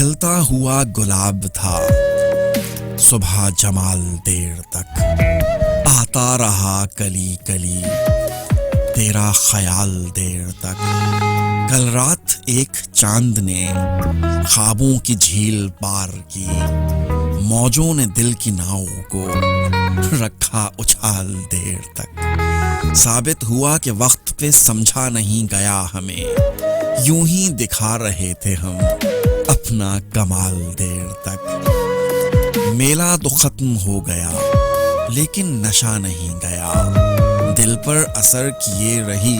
کھلتا ہوا گلاب تھا صبح جمال دیر تک، آتا رہا کلی کلی تیرا خیال دیر تک۔ کل رات ایک چاند نے خوابوں کی جھیل پار کی، موجوں نے دل کی ناؤ کو رکھا اچھال دیر تک۔ ثابت ہوا کہ وقت پہ سمجھا نہیں گیا ہمیں، یوں ہی دکھا رہے تھے ہم اپنا کمال دیر تک۔ میلہ تو ختم ہو گیا لیکن نشہ نہیں گیا، دل پر اثر کیے رہی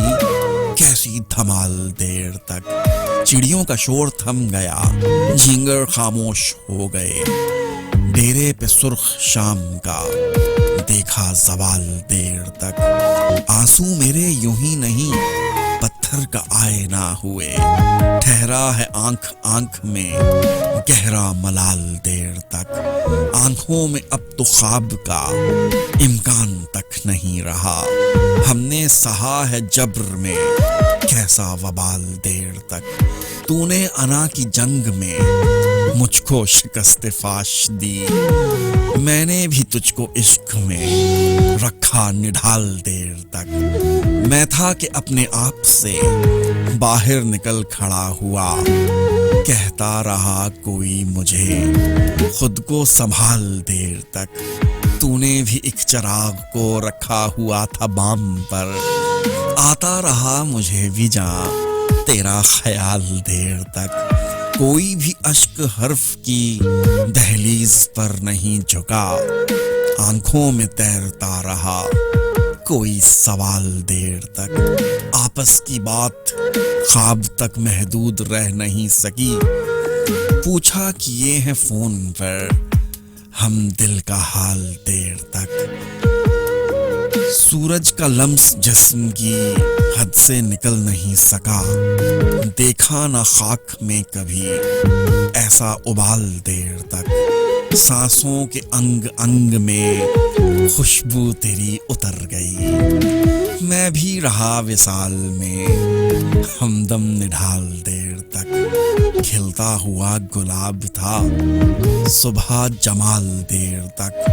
کیسی دھمال دیر تک۔ چڑیوں کا شور تھم گیا، جھینگر خاموش ہو گئے، ڈیرے پہ سرخ شام کا دیکھا زوال دیر تک۔ آنسو میرے یوں ہی نہیں پتھر کا آئینہ ہوئے، ٹھہرا ہے آنکھ آنکھ میں گہرا ملال دیر تک۔ آنکھوں میں اب تو خواب کا امکان تک نہیں رہا، ہم نے سہا ہے جبر میں کیسا وبال دیر تک۔ تو نے انا کی جنگ میں مجھ کو شکست فاش دی، میں نے بھی تجھ کو عشق میں رکھا نڈھال دیر تک۔ میں تھا کہ اپنے آپ سے باہر نکل کھڑا ہوا، کہتا رہا کوئی مجھے خود کو سنبھال دیر تک۔ تو نے بھی ایک چراغ کو رکھا ہوا تھا بام پر، آتا رہا مجھے بھی جہاں تیرا خیال دیر تک۔ کوئی بھی اشک حرف کی دہلیز پر نہیں جھکا، آنکھوں میں تیرتا رہا کوئی سوال دیر تک۔ آپس کی بات خواب تک محدود رہ نہیں سکی، پوچھا کیے ہیں فون پر ہم دل کا حال دیر تک۔ سورج کا لمس جسم کی حد سے نکل نہیں سکا، دیکھا نہ خاک میں کبھی ایسا ابال دیر تک۔ سانسوں کے انگ انگ میں خوشبو تیری اتر گئی، میں بھی رہا وصال میں ہمدم نڈھال دیر تک۔ کھلتا ہوا گلاب تھا صبح جمال دیر تک،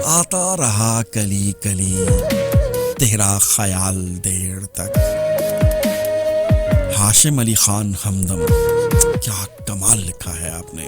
آتا رہا کلی کلی تیرا خیال دیر تک۔ ہاشم علی خان ہمدم، کیا کمال لکھا ہے آپ نے۔